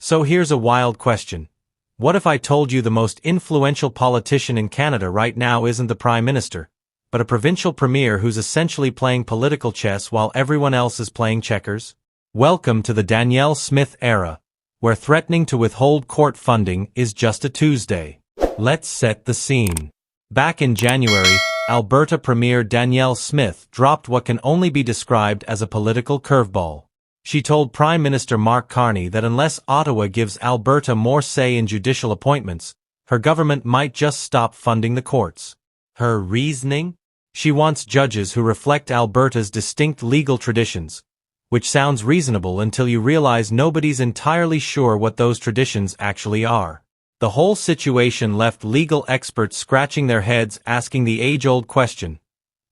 So here's a wild question. What if I told you the most influential politician in Canada right now isn't the Prime Minister, but a provincial premier who's essentially playing political chess while everyone else is playing checkers? Welcome to the Danielle Smith era, where threatening to withhold court funding is just a Tuesday. Let's set the scene. Back in January, Alberta Premier Danielle Smith dropped what can only be described as a political curveball. She told Prime Minister Mark Carney that unless Ottawa gives Alberta more say in judicial appointments, her government might just stop funding the courts. Her reasoning? She wants judges who reflect Alberta's distinct legal traditions, which sounds reasonable until you realize nobody's entirely sure what those traditions actually are. The whole situation left legal experts scratching their heads asking the age-old question,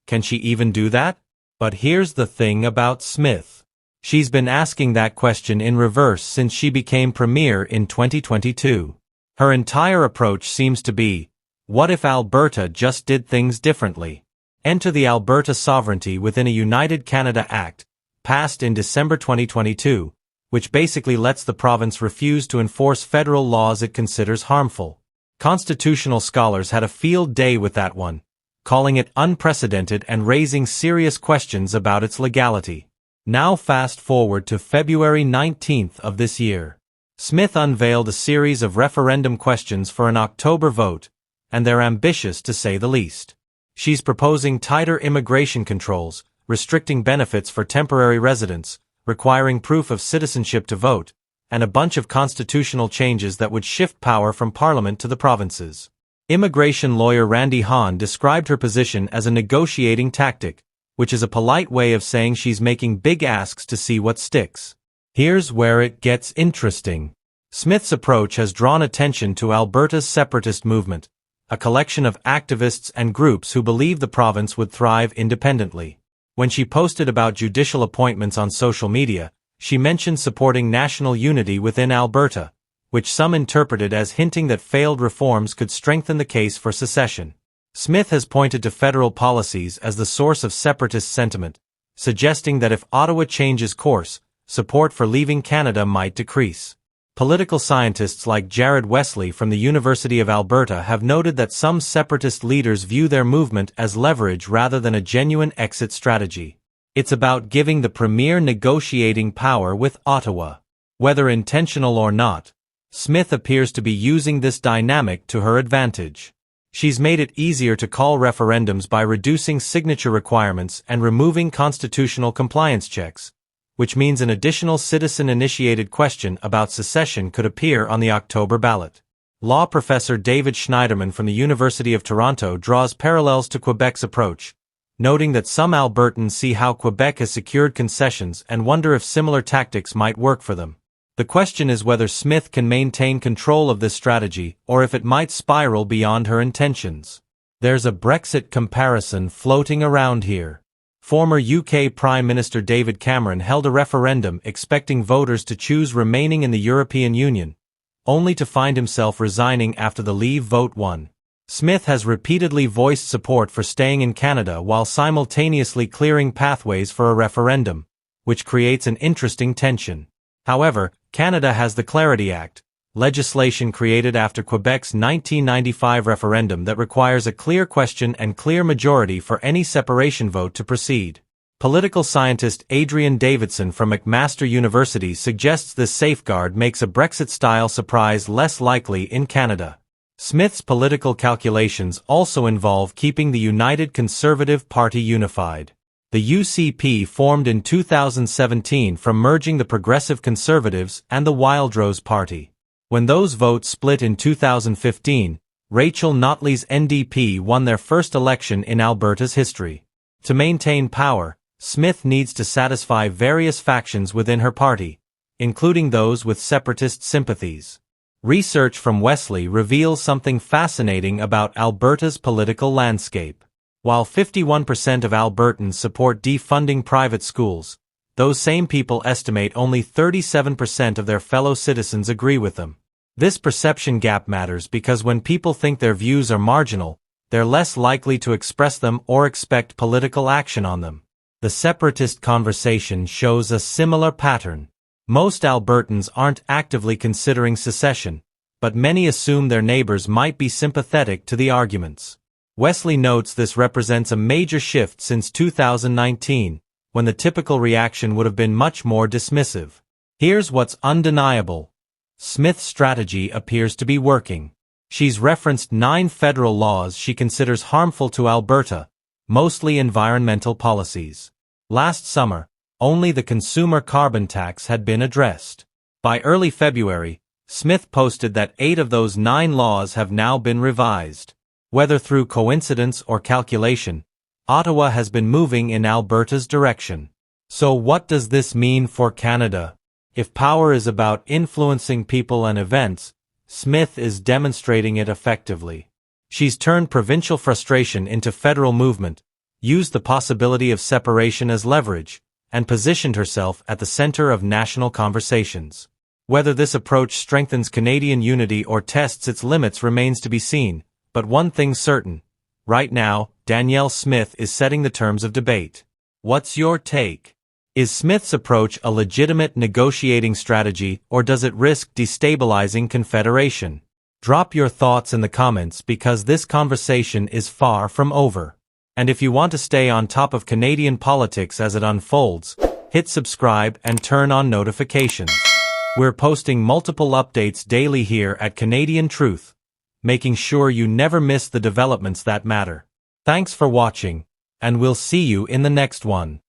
can she even do that? But here's the thing about Smith. She's been asking that question in reverse since she became premier in 2022. Her entire approach seems to be, what if Alberta just did things differently? Enter the Alberta Sovereignty within a United Canada Act, passed in December 2022, which basically lets the province refuse to enforce federal laws it considers harmful. Constitutional scholars had a field day with that one, calling it unprecedented and raising serious questions about its legality. Now fast forward to February 19th of this year. Smith unveiled a series of referendum questions for an October vote, and they're ambitious to say the least. She's proposing tighter immigration controls, restricting benefits for temporary residents, requiring proof of citizenship to vote, and a bunch of constitutional changes that would shift power from Parliament to the provinces. Immigration lawyer Randy Hahn described her position as a negotiating tactic, which is a polite way of saying she's making big asks to see what sticks. Here's where it gets interesting. Smith's approach has drawn attention to Alberta's separatist movement, a collection of activists and groups who believe the province would thrive independently. When she posted about judicial appointments on social media, she mentioned supporting national unity within Alberta, which some interpreted as hinting that failed reforms could strengthen the case for secession. Smith has pointed to federal policies as the source of separatist sentiment, suggesting that if Ottawa changes course, support for leaving Canada might decrease. Political scientists like Jared Wesley from the University of Alberta have noted that some separatist leaders view their movement as leverage rather than a genuine exit strategy. It's about giving the premier negotiating power with Ottawa. Whether intentional or not, Smith appears to be using this dynamic to her advantage. She's made it easier to call referendums by reducing signature requirements and removing constitutional compliance checks, which means an additional citizen-initiated question about secession could appear on the October ballot. Law professor David Schneiderman from the University of Toronto draws parallels to Quebec's approach, noting that some Albertans see how Quebec has secured concessions and wonder if similar tactics might work for them. The question is whether Smith can maintain control of this strategy or if it might spiral beyond her intentions. There's a Brexit comparison floating around here. Former UK Prime Minister David Cameron held a referendum expecting voters to choose remaining in the European Union, only to find himself resigning after the Leave vote won. Smith has repeatedly voiced support for staying in Canada while simultaneously clearing pathways for a referendum, which creates an interesting tension. However, Canada has the Clarity Act, legislation created after Quebec's 1995 referendum that requires a clear question and clear majority for any separation vote to proceed. Political scientist Adrian Davidson from McMaster University suggests this safeguard makes a Brexit-style surprise less likely in Canada. Smith's political calculations also involve keeping the United Conservative Party unified. The UCP formed in 2017 from merging the Progressive Conservatives and the Wildrose Party. When those votes split in 2015, Rachel Notley's NDP won their first election in Alberta's history. To maintain power, Smith needs to satisfy various factions within her party, including those with separatist sympathies. Research from Wesley reveals something fascinating about Alberta's political landscape. While 51% of Albertans support defunding private schools, those same people estimate only 37% of their fellow citizens agree with them. This perception gap matters because when people think their views are marginal, they're less likely to express them or expect political action on them. The separatist conversation shows a similar pattern. Most Albertans aren't actively considering secession, but many assume their neighbors might be sympathetic to the arguments. Wesley notes this represents a major shift since 2019, when the typical reaction would have been much more dismissive. Here's what's undeniable. Smith's strategy appears to be working. She's referenced 9 federal laws she considers harmful to Alberta, mostly environmental policies. Last summer, only the consumer carbon tax had been addressed. By early February, Smith posted that 8 of those 9 laws have now been revised. Whether through coincidence or calculation, Ottawa has been moving in Alberta's direction. So what does this mean for Canada? If power is about influencing people and events, Smith is demonstrating it effectively. She's turned provincial frustration into federal movement, used the possibility of separation as leverage, and positioned herself at the center of national conversations. Whether this approach strengthens Canadian unity or tests its limits remains to be seen, but one thing's certain. Right now, Danielle Smith is setting the terms of debate. What's your take? Is Smith's approach a legitimate negotiating strategy, or does it risk destabilizing Confederation? Drop your thoughts in the comments because this conversation is far from over. And if you want to stay on top of Canadian politics as it unfolds, hit subscribe and turn on notifications. We're posting multiple updates daily here at Canadian Truth, making sure you never miss the developments that matter. Thanks for watching, and we'll see you in the next one.